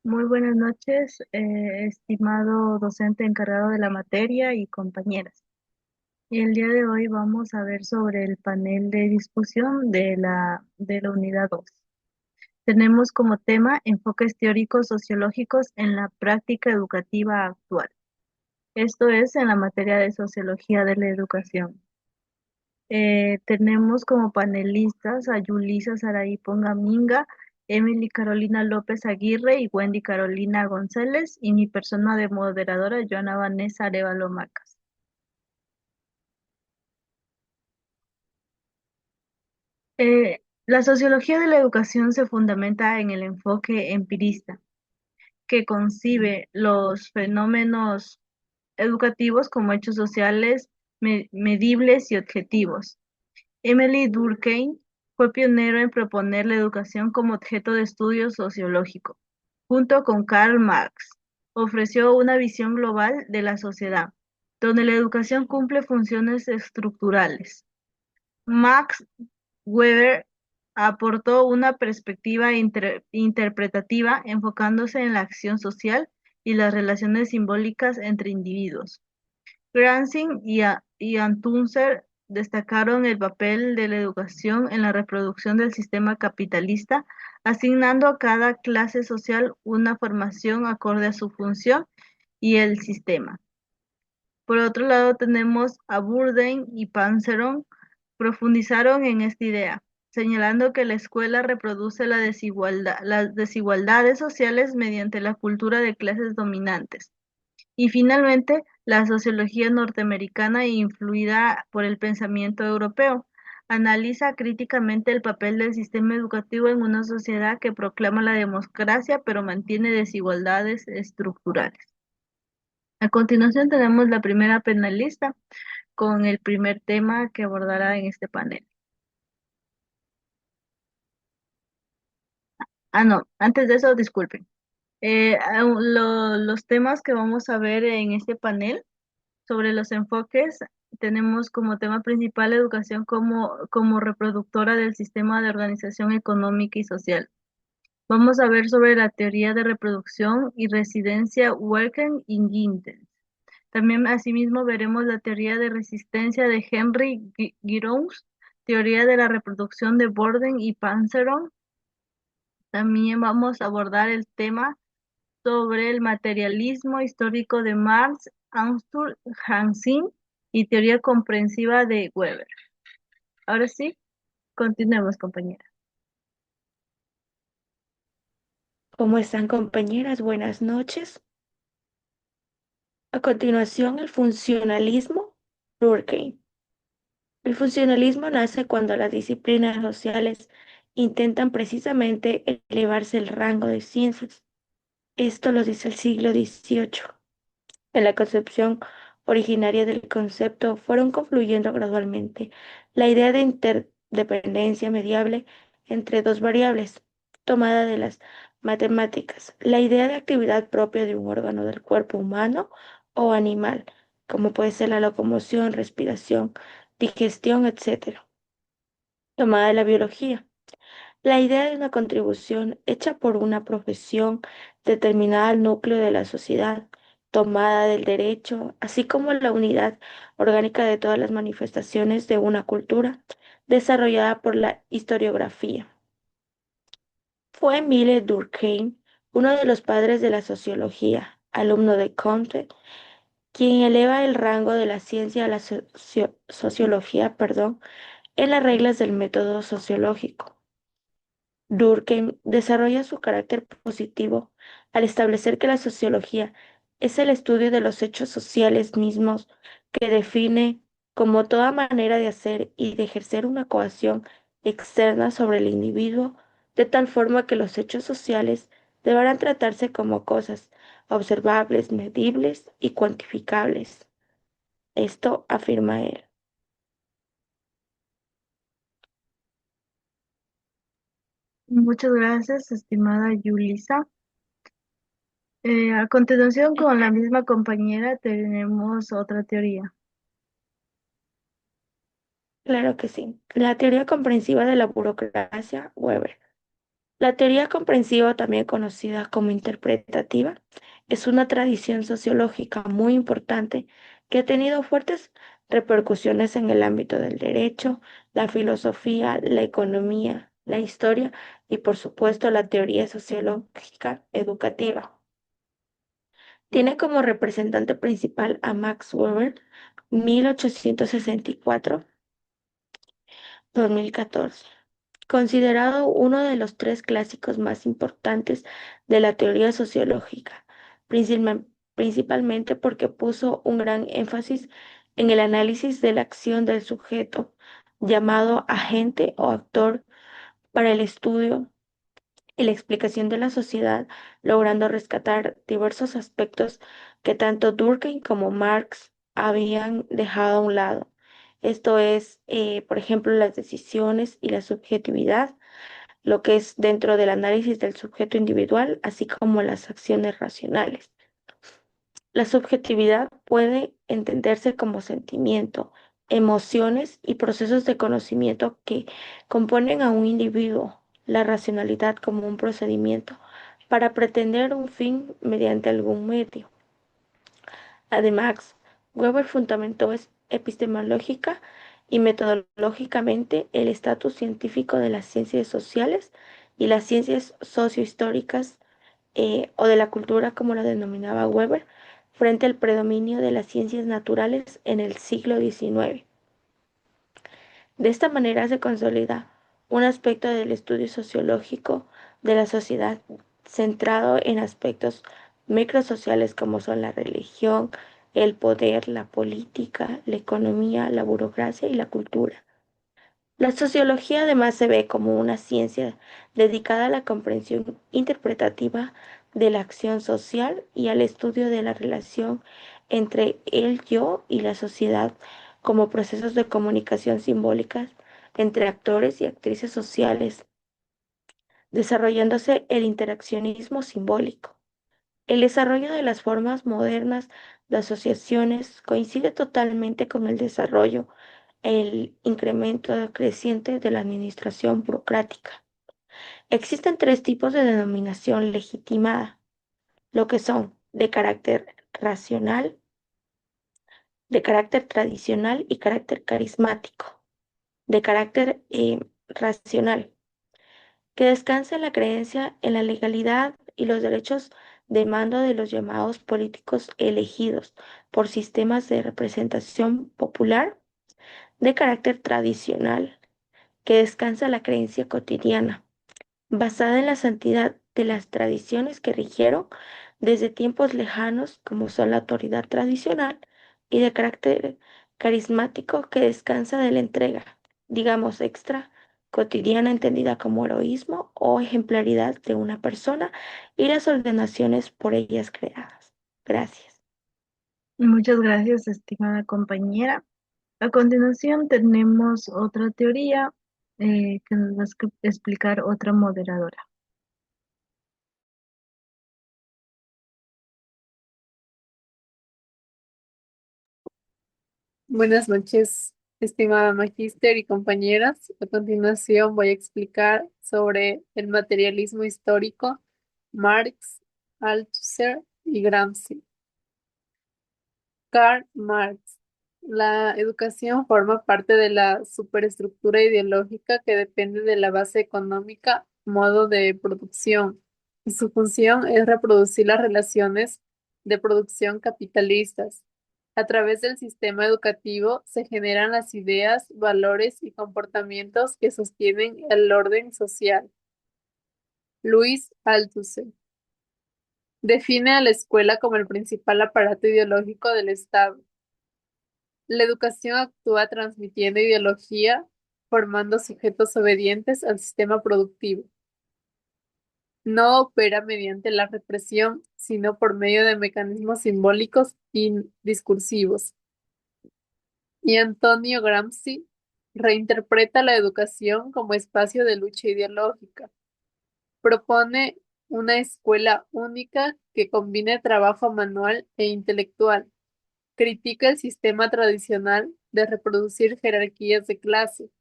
Muy buenas noches, estimado docente encargado de la materia y compañeras. El día de hoy vamos a ver sobre el panel de discusión de la unidad 2. Tenemos como tema enfoques teóricos sociológicos en la práctica educativa actual. Esto es en la materia de sociología de la educación. Tenemos como panelistas a Yulisa Saraí Pongaminga, Emily Carolina López Aguirre y Wendy Carolina González, y mi persona de moderadora, Joana Vanessa Arevalo Macas. La sociología de la educación se fundamenta en el enfoque empirista, que concibe los fenómenos educativos como hechos sociales, medibles y objetivos. Emily Durkheim fue pionero en proponer la educación como objeto de estudio sociológico. Junto con Karl Marx, ofreció una visión global de la sociedad, donde la educación cumple funciones estructurales. Max Weber aportó una perspectiva interpretativa enfocándose en la acción social y las relaciones simbólicas entre individuos. Gramsci y Althusser destacaron el papel de la educación en la reproducción del sistema capitalista, asignando a cada clase social una formación acorde a su función y el sistema. Por otro lado, tenemos a Bourdieu y Panzeron profundizaron en esta idea, señalando que la escuela reproduce las desigualdades sociales mediante la cultura de clases dominantes. Y finalmente, la sociología norteamericana, influida por el pensamiento europeo, analiza críticamente el papel del sistema educativo en una sociedad que proclama la democracia pero mantiene desigualdades estructurales. A continuación tenemos la primera panelista con el primer tema que abordará en este panel. No, antes de eso, disculpen. Los temas que vamos a ver en este panel sobre los enfoques, tenemos como tema principal educación como reproductora del sistema de organización económica y social. Vamos a ver sobre la teoría de reproducción y residencia Werken y Giddens. También asimismo veremos la teoría de resistencia de Henry Giddens, teoría de la reproducción de Borden y Panzeron. También vamos a abordar el tema sobre el materialismo histórico de Marx, Arthur Hansen y teoría comprensiva de Weber. Ahora sí, continuemos, compañera. ¿Cómo están, compañeras? Buenas noches. A continuación, el funcionalismo Durkheim. El funcionalismo nace cuando las disciplinas sociales intentan precisamente elevarse el rango de ciencias. Esto lo dice el siglo XVIII. En la concepción originaria del concepto fueron confluyendo gradualmente la idea de interdependencia mediable entre dos variables, tomada de las matemáticas, la idea de actividad propia de un órgano del cuerpo humano o animal, como puede ser la locomoción, respiración, digestión, etc., tomada de la biología. La idea de una contribución hecha por una profesión determinada al núcleo de la sociedad, tomada del derecho, así como la unidad orgánica de todas las manifestaciones de una cultura, desarrollada por la historiografía. Fue Emile Durkheim, uno de los padres de la sociología, alumno de Comte, quien eleva el rango de la ciencia a la sociología, en las reglas del método sociológico. Durkheim desarrolla su carácter positivo al establecer que la sociología es el estudio de los hechos sociales mismos que define como toda manera de hacer y de ejercer una coacción externa sobre el individuo, de tal forma que los hechos sociales deberán tratarse como cosas observables, medibles y cuantificables. Esto afirma él. Muchas gracias, estimada Yulisa. A continuación, con la misma compañera, tenemos otra teoría. Claro que sí. La teoría comprensiva de la burocracia, Weber. La teoría comprensiva, también conocida como interpretativa, es una tradición sociológica muy importante que ha tenido fuertes repercusiones en el ámbito del derecho, la filosofía, la economía, la historia y, por supuesto, la teoría sociológica educativa. Tiene como representante principal a Max Weber, 1864-2014, considerado uno de los tres clásicos más importantes de la teoría sociológica, principalmente porque puso un gran énfasis en el análisis de la acción del sujeto, llamado agente o actor, para el estudio y la explicación de la sociedad, logrando rescatar diversos aspectos que tanto Durkheim como Marx habían dejado a un lado. Esto es, por ejemplo, las decisiones y la subjetividad, lo que es dentro del análisis del sujeto individual, así como las acciones racionales. La subjetividad puede entenderse como sentimiento, emociones y procesos de conocimiento que componen a un individuo. La racionalidad como un procedimiento para pretender un fin mediante algún medio. Además, Weber fundamentó epistemológica y metodológicamente el estatus científico de las ciencias sociales y las ciencias sociohistóricas, o de la cultura, como la denominaba Weber, frente al predominio de las ciencias naturales en el siglo XIX. De esta manera se consolida un aspecto del estudio sociológico de la sociedad centrado en aspectos microsociales como son la religión, el poder, la política, la economía, la burocracia y la cultura. La sociología además se ve como una ciencia dedicada a la comprensión interpretativa de la acción social y al estudio de la relación entre el yo y la sociedad como procesos de comunicación simbólicas entre actores y actrices sociales, desarrollándose el interaccionismo simbólico. El desarrollo de las formas modernas de asociaciones coincide totalmente con el incremento creciente de la administración burocrática. Existen tres tipos de denominación legitimada, lo que son de carácter racional, de carácter tradicional y carácter carismático. De carácter racional, que descansa en la creencia en la legalidad y los derechos de mando de los llamados políticos elegidos por sistemas de representación popular. De carácter tradicional, que descansa en la creencia cotidiana, basada en la santidad de las tradiciones que rigieron desde tiempos lejanos, como son la autoridad tradicional, y de carácter carismático, que descansa de la entrega, digamos, extra cotidiana, entendida como heroísmo o ejemplaridad de una persona y las ordenaciones por ellas creadas. Gracias. Muchas gracias, estimada compañera. A continuación tenemos otra teoría que nos va a explicar otra moderadora. Buenas noches, estimada magíster y compañeras. A continuación voy a explicar sobre el materialismo histórico, Marx, Althusser y Gramsci. Karl Marx. La educación forma parte de la superestructura ideológica que depende de la base económica, modo de producción, y su función es reproducir las relaciones de producción capitalistas. A través del sistema educativo se generan las ideas, valores y comportamientos que sostienen el orden social. Luis Althusser define a la escuela como el principal aparato ideológico del Estado. La educación actúa transmitiendo ideología, formando sujetos obedientes al sistema productivo. No opera mediante la represión, sino por medio de mecanismos simbólicos y discursivos. Y Antonio Gramsci reinterpreta la educación como espacio de lucha ideológica. Propone una escuela única que combine trabajo manual e intelectual. Critica el sistema tradicional de reproducir jerarquías de clase.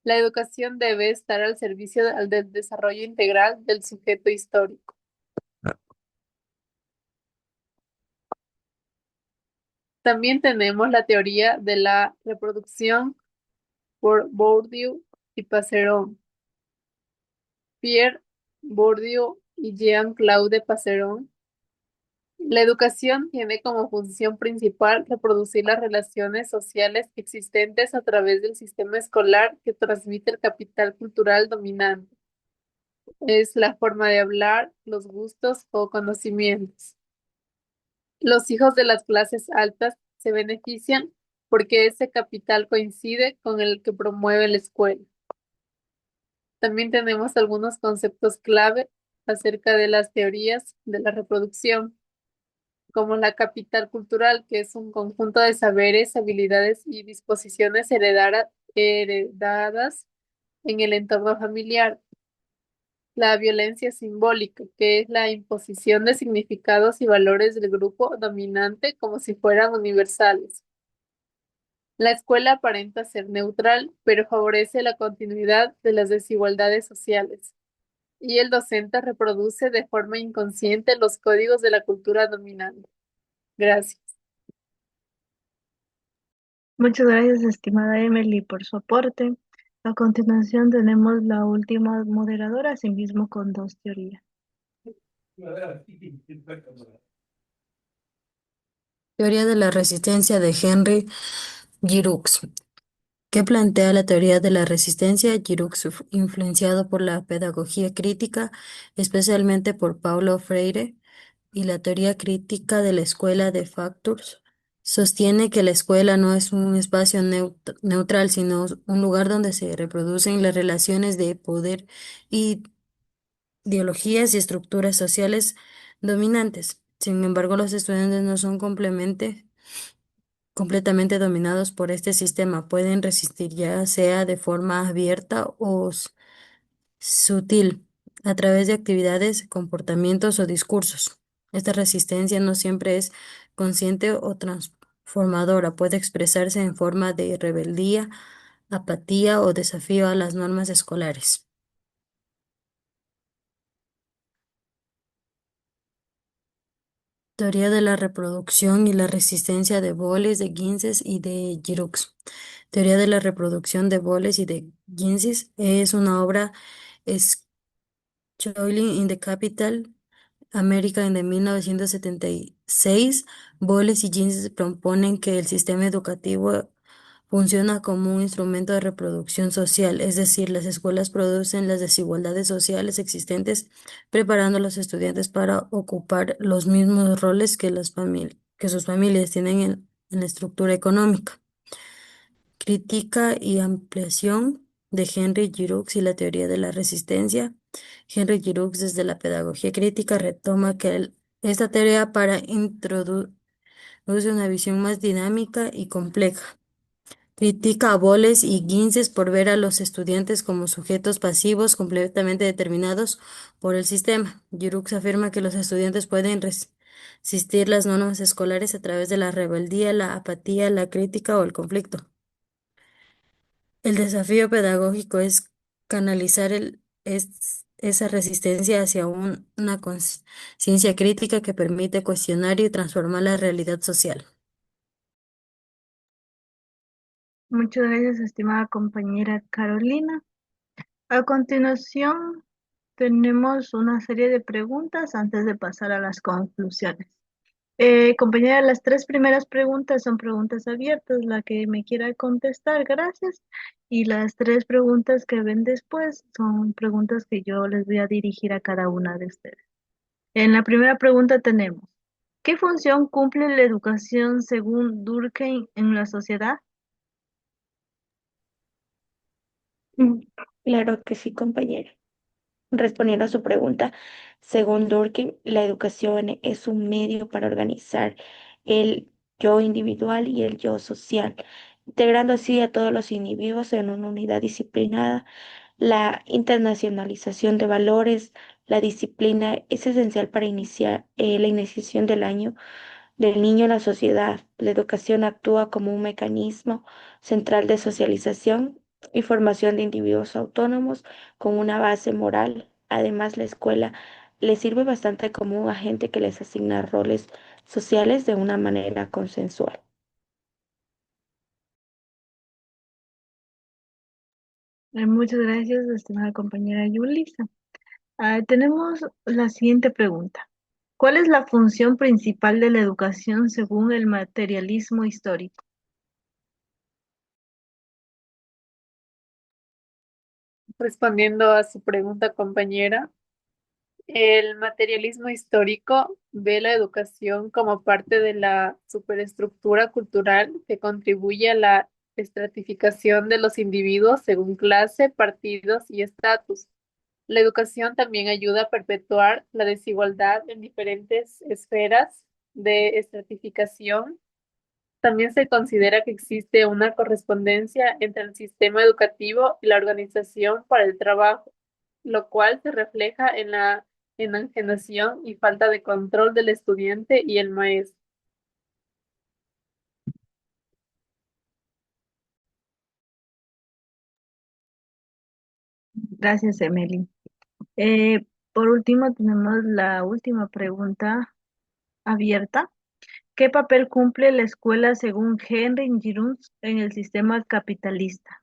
La educación debe estar al servicio del desarrollo integral del sujeto histórico. También tenemos la teoría de la reproducción por Bourdieu y Passeron. Pierre Bourdieu y Jean-Claude Passeron. La educación tiene como función principal reproducir las relaciones sociales existentes a través del sistema escolar que transmite el capital cultural dominante. Es la forma de hablar, los gustos o conocimientos. Los hijos de las clases altas se benefician porque ese capital coincide con el que promueve la escuela. También tenemos algunos conceptos clave acerca de las teorías de la reproducción, como la capital cultural, que es un conjunto de saberes, habilidades y disposiciones heredadas en el entorno familiar. La violencia simbólica, que es la imposición de significados y valores del grupo dominante como si fueran universales. La escuela aparenta ser neutral, pero favorece la continuidad de las desigualdades sociales. Y el docente reproduce de forma inconsciente los códigos de la cultura dominante. Gracias. Muchas gracias, estimada Emily, por su aporte. A continuación tenemos la última moderadora, asimismo con dos teorías. Teoría de la resistencia de Henry Giroux. ¿Qué plantea la teoría de la resistencia? Giroux, influenciado por la pedagogía crítica, especialmente por Paulo Freire, y la teoría crítica de la escuela de Factors, sostiene que la escuela no es un espacio neutral, sino un lugar donde se reproducen las relaciones de poder y ideologías y estructuras sociales dominantes. Sin embargo, los estudiantes no son completamente dominados por este sistema. Pueden resistir ya sea de forma abierta o sutil, a través de actividades, comportamientos o discursos. Esta resistencia no siempre es consciente o transformadora. Puede expresarse en forma de rebeldía, apatía o desafío a las normas escolares. Teoría de la reproducción y la resistencia de Boles, de Ginzes y de Giroux. Teoría de la reproducción de Boles y de Ginzes es una obra Schooling in the Capital America en de 1976. Boles y Ginzes proponen que el sistema educativo funciona como un instrumento de reproducción social, es decir, las escuelas producen las desigualdades sociales existentes, preparando a los estudiantes para ocupar los mismos roles que que sus familias tienen en la estructura económica. Crítica y ampliación de Henry Giroux y la teoría de la resistencia. Henry Giroux, desde la pedagogía crítica, retoma que esta teoría para introduce una visión más dinámica y compleja. Critica a Boles y Ginzes por ver a los estudiantes como sujetos pasivos completamente determinados por el sistema. Giroux afirma que los estudiantes pueden resistir las normas escolares a través de la rebeldía, la apatía, la crítica o el conflicto. El desafío pedagógico es canalizar esa resistencia hacia una conciencia crítica que permite cuestionar y transformar la realidad social. Muchas gracias, estimada compañera Carolina. A continuación, tenemos una serie de preguntas antes de pasar a las conclusiones. Compañera, las tres primeras preguntas son preguntas abiertas. La que me quiera contestar, gracias. Y las tres preguntas que ven después son preguntas que yo les voy a dirigir a cada una de ustedes. En la primera pregunta tenemos, ¿qué función cumple la educación según Durkheim en la sociedad? Mm, Claro que sí, compañera. Respondiendo a su pregunta, según Durkheim, la educación es un medio para organizar el yo individual y el yo social, integrando así a todos los individuos en una unidad disciplinada. La internacionalización de valores, la disciplina es esencial para iniciar la iniciación del niño en la sociedad. La educación actúa como un mecanismo central de socialización y formación de individuos autónomos con una base moral. Además, la escuela les sirve bastante como un agente que les asigna roles sociales de una manera consensual. Muchas gracias, estimada compañera Yulisa. Tenemos la siguiente pregunta. ¿Cuál es la función principal de la educación según el materialismo histórico? Respondiendo a su pregunta, compañera, el materialismo histórico ve la educación como parte de la superestructura cultural que contribuye a la estratificación de los individuos según clase, partidos y estatus. La educación también ayuda a perpetuar la desigualdad en diferentes esferas de estratificación. También se considera que existe una correspondencia entre el sistema educativo y la organización para el trabajo, lo cual se refleja en la enajenación y falta de control del estudiante y el maestro. Gracias, Emily. Por último, tenemos la última pregunta abierta. ¿Qué papel cumple la escuela según Henry Giroux en el sistema capitalista?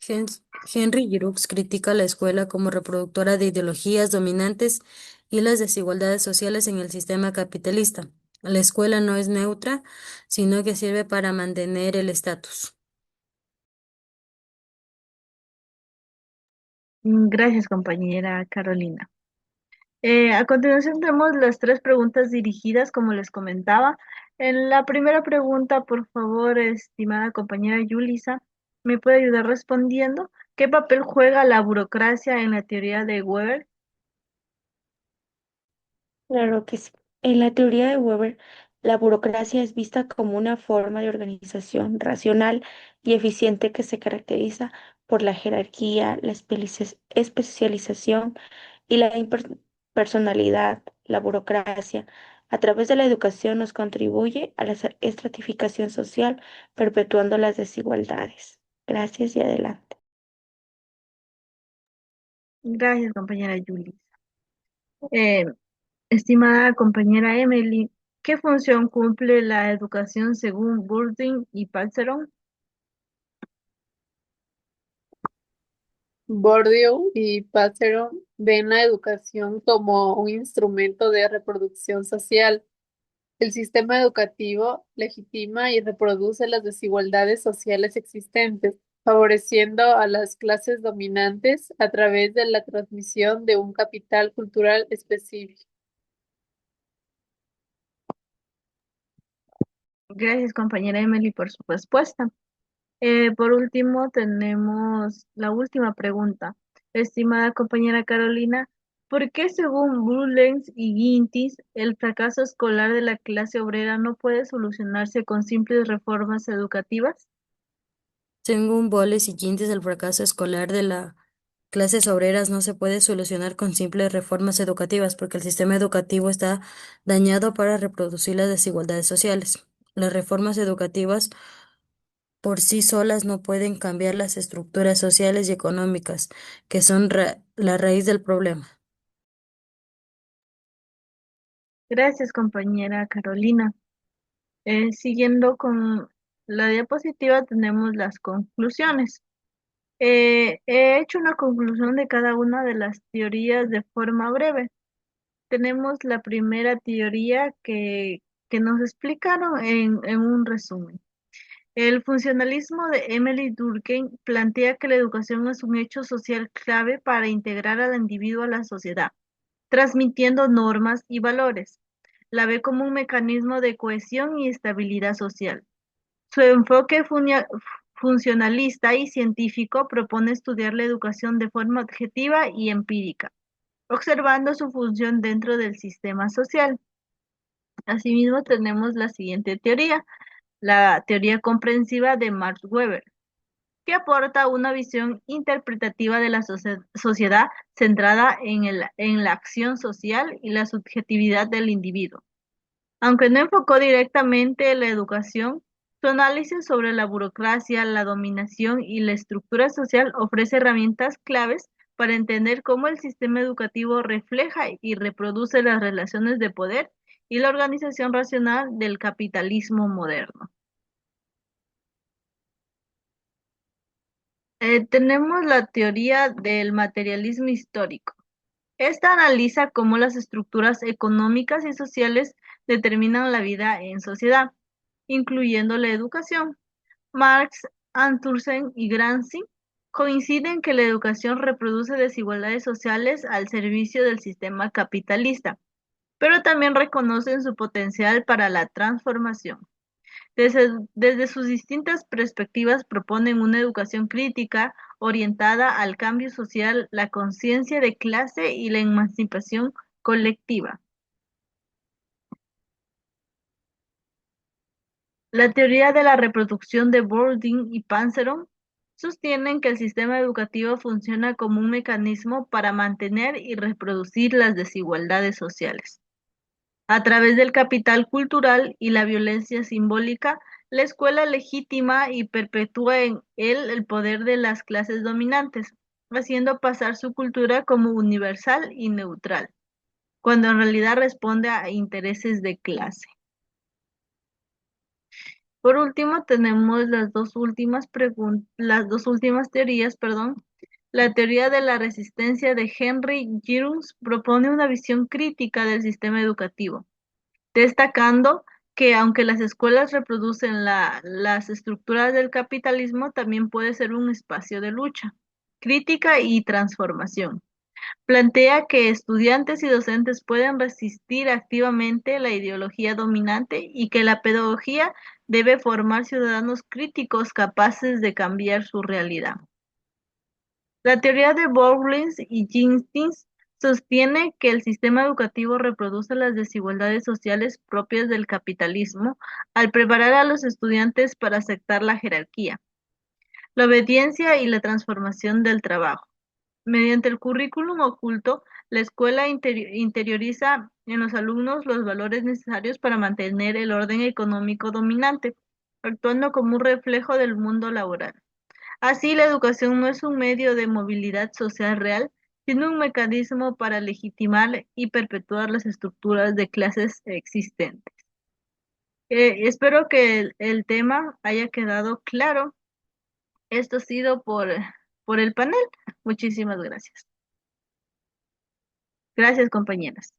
Henry Giroux critica la escuela como reproductora de ideologías dominantes y las desigualdades sociales en el sistema capitalista. La escuela no es neutra, sino que sirve para mantener el estatus. Gracias, compañera Carolina. A continuación tenemos las tres preguntas dirigidas, como les comentaba. En la primera pregunta, por favor, estimada compañera Yulisa, ¿me puede ayudar respondiendo? ¿Qué papel juega la burocracia en la teoría de Weber? Claro que sí. En la teoría de Weber, la burocracia es vista como una forma de organización racional y eficiente que se caracteriza por la jerarquía, la especialización y la impersonalidad. La burocracia, a través de la educación, nos contribuye a la estratificación social, perpetuando las desigualdades. Gracias y adelante. Gracias, compañera Yulisa. Eh, Estimada compañera Emily, ¿qué función cumple la educación según Burdin y Palzeron? Bourdieu y Passeron ven la educación como un instrumento de reproducción social. El sistema educativo legitima y reproduce las desigualdades sociales existentes, favoreciendo a las clases dominantes a través de la transmisión de un capital cultural específico. Gracias, compañera Emily, por su respuesta. Por último, tenemos la última pregunta. Estimada compañera Carolina, ¿por qué según Brullens y Gintis el fracaso escolar de la clase obrera no puede solucionarse con simples reformas educativas? Según Boles y Gintis, el fracaso escolar de las clases obreras no se puede solucionar con simples reformas educativas, porque el sistema educativo está dañado para reproducir las desigualdades sociales. Las reformas educativas por sí solas no pueden cambiar las estructuras sociales y económicas, que son la raíz del problema. Gracias, compañera Carolina. Siguiendo con la diapositiva, tenemos las conclusiones. He hecho una conclusión de cada una de las teorías de forma breve. Tenemos la primera teoría que nos explicaron en un resumen. El funcionalismo de Emily Durkheim plantea que la educación es un hecho social clave para integrar al individuo a la sociedad, transmitiendo normas y valores. La ve como un mecanismo de cohesión y estabilidad social. Su enfoque funcionalista y científico propone estudiar la educación de forma objetiva y empírica, observando su función dentro del sistema social. Asimismo, tenemos la siguiente teoría, la teoría comprensiva de Max Weber, que aporta una visión interpretativa de la sociedad centrada en la acción social y la subjetividad del individuo. Aunque no enfocó directamente la educación, Su análisis sobre la burocracia, la dominación y la estructura social ofrece herramientas claves para entender cómo el sistema educativo refleja y reproduce las relaciones de poder y la organización racional del capitalismo moderno. Tenemos la teoría del materialismo histórico. Esta analiza cómo las estructuras económicas y sociales determinan la vida en sociedad, incluyendo la educación. Marx, Anthursen y Gramsci coinciden que la educación reproduce desigualdades sociales al servicio del sistema capitalista, pero también reconocen su potencial para la transformación. Desde sus distintas perspectivas proponen una educación crítica orientada al cambio social, la conciencia de clase y la emancipación colectiva. La teoría de la reproducción de Bourdieu y Panzeron sostienen que el sistema educativo funciona como un mecanismo para mantener y reproducir las desigualdades sociales. A través del capital cultural y la violencia simbólica, la escuela legitima y perpetúa en él el poder de las clases dominantes, haciendo pasar su cultura como universal y neutral, cuando en realidad responde a intereses de clase. Por último, tenemos las dos últimas teorías, perdón. La teoría de la resistencia de Henry Giddens propone una visión crítica del sistema educativo, destacando que aunque las escuelas reproducen las estructuras del capitalismo, también puede ser un espacio de lucha, crítica y transformación. Plantea que estudiantes y docentes pueden resistir activamente la ideología dominante y que la pedagogía debe formar ciudadanos críticos capaces de cambiar su realidad. La teoría de Bowles y Jenkins sostiene que el sistema educativo reproduce las desigualdades sociales propias del capitalismo al preparar a los estudiantes para aceptar la jerarquía, la obediencia y la transformación del trabajo. Mediante el currículum oculto, la escuela interioriza en los alumnos los valores necesarios para mantener el orden económico dominante, actuando como un reflejo del mundo laboral. Así, la educación no es un medio de movilidad social real, sino un mecanismo para legitimar y perpetuar las estructuras de clases existentes. Espero que el tema haya quedado claro. Esto ha sido por el panel. Muchísimas gracias. Gracias, compañeras.